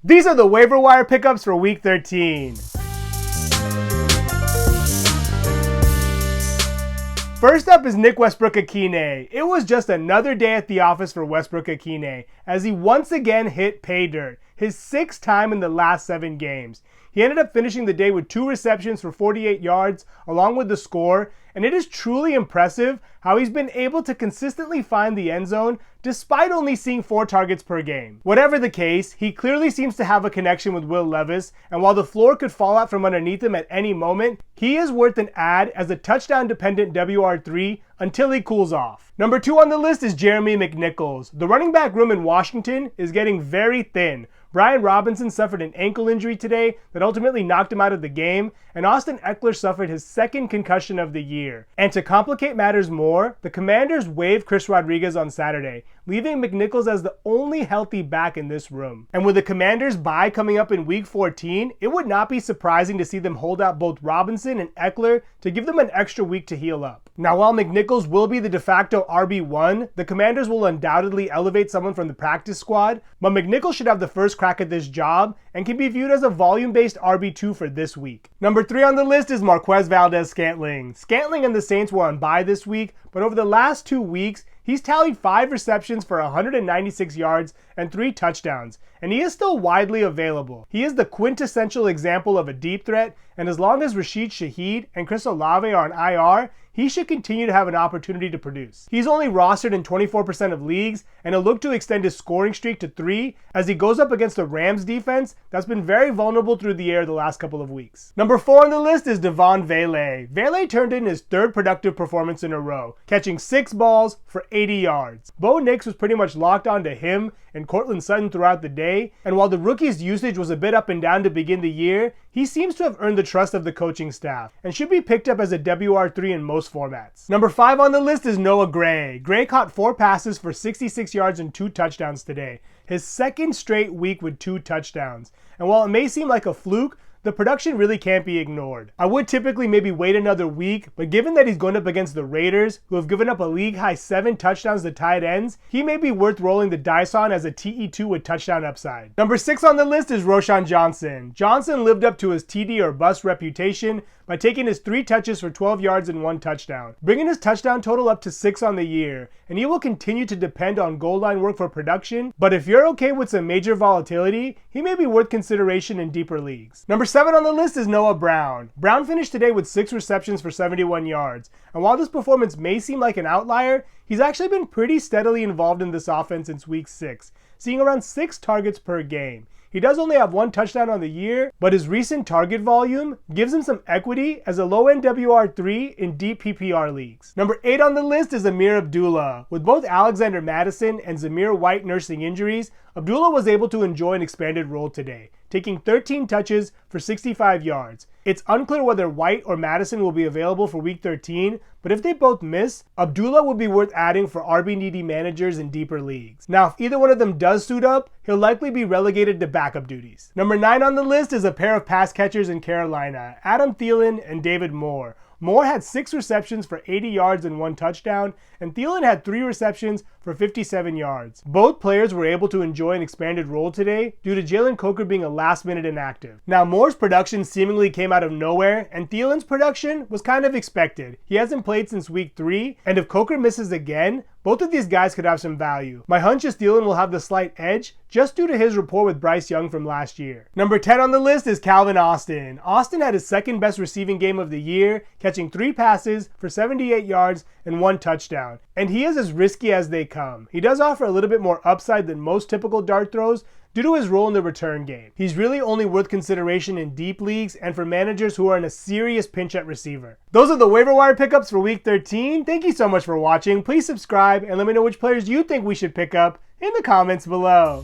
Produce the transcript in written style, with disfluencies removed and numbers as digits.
These are the waiver wire pickups for Week 13. First up is Nick Westbrook-Ikhine. It was just another day at the office for Westbrook-Ikhine as he once again hit pay dirt, his 6th time in the last 7 games. He ended up finishing the day with 2 receptions for 48 yards along with the score, and it is truly impressive how he's been able to consistently find the end zone despite only seeing 4 targets per game. Whatever the case, he clearly seems to have a connection with Will Levis, and while the floor could fall out from underneath him at any moment, he is worth an add as a touchdown-dependent WR3 until he cools off. Number 2 on the list is Jeremy McNichols. The running back room in Washington is getting very thin. Brian Robinson suffered an ankle injury today that ultimately knocked him out of the game, and Austin Eckler suffered his 2nd concussion of the year. And to complicate matters more, the Commanders waived Chris Rodriguez on Saturday, leaving McNichols as the only healthy back in this room. And with the Commanders' bye coming up in Week 14, it would not be surprising to see them hold out both Robinson and Eckler to give them an extra week to heal up. Now, while McNichols will be the de facto RB1, the Commanders will undoubtedly elevate someone from the practice squad, but McNichols should have the first crack at this job and can be viewed as a volume-based RB2 for this week. Number 3 on the list is Marquez Valdez-Scantling. Scantling and the Saints were on bye this week, but over the last 2 weeks, he's tallied 5 receptions for 196 yards and 3 touchdowns, and he is still widely available. He is the quintessential example of a deep threat, and as long as Rashid Shaheed and Chris Olave are on IR, he should continue to have an opportunity to produce. He's only rostered in 24% of leagues, and he'll look to extend his scoring streak to 3 as he goes up against the Rams defense that's been very vulnerable through the air the last couple of weeks. Number 4 on the list is Devon Vele. Vele turned in his 3rd productive performance in a row, catching 6 balls for 80 yards. Bo Nix was pretty much locked onto him and Cortland Sutton throughout the day, and while the rookie's usage was a bit up and down to begin the year, he seems to have earned the trust of the coaching staff and should be picked up as a WR3 in most formats. Number 5 on the list is Noah Gray. Gray caught 4 passes for 66 yards and 2 touchdowns today, his 2nd straight week with 2 touchdowns. And while it may seem like a fluke, the production really can't be ignored. I would typically maybe wait another week, but given that he's going up against the Raiders, who have given up a league-high 7 touchdowns to tight ends, he may be worth rolling the dice on as a TE2 with touchdown upside. Number 6 on the list is Roshan Johnson. Johnson lived up to his TD or bust reputation by taking his 3 touches for 12 yards and 1 touchdown, bringing his touchdown total up to 6 on the year, and he will continue to depend on goal line work for production, but if you're okay with some major volatility, he may be worth consideration in deeper leagues. Number 7 on the list is Noah Brown. Brown finished today with 6 receptions for 71 yards, and while this performance may seem like an outlier, he's actually been pretty steadily involved in this offense since week 6, seeing around 6 targets per game. He does only have 1 touchdown on the year, but his recent target volume gives him some equity as a low-end WR3 in deep PPR leagues. Number 8 on the list is Amir Abdullah. With both Alexander Mattison and Zamir White nursing injuries, Abdullah was able to enjoy an expanded role today, taking 13 touches for 65 yards. It's unclear whether White or Mattison will be available for Week 13, but if they both miss, Abdullah would be worth adding for RB-needy managers in deeper leagues. Now, if either one of them does suit up, he'll likely be relegated to backup duties. Number 9 on the list is a pair of pass catchers in Carolina, Adam Thielen and David Moore. Moore had 6 receptions for 80 yards and 1 touchdown, and Thielen had 3 receptions for 57 yards. Both players were able to enjoy an expanded role today due to Jalen Coker being a last-minute inactive. Now, Moore's production seemingly came out of nowhere, and Thielen's production was kind of expected. He hasn't played since week 3, and if Coker misses again, both of these guys could have some value. My hunch is Thielen will have the slight edge just due to his rapport with Bryce Young from last year. Number 10 on the list is Calvin Austin. Austin had his 2nd best receiving game of the year, catching 3 passes for 78 yards and 1 touchdown. And he is as risky as they come. He does offer a little bit more upside than most typical dart throws due to his role in the return game. He's really only worth consideration in deep leagues and for managers who are in a serious pinch at receiver. Those are the waiver wire pickups for week 13. Thank you so much for watching. Please subscribe and let me know which players you think we should pick up in the comments below.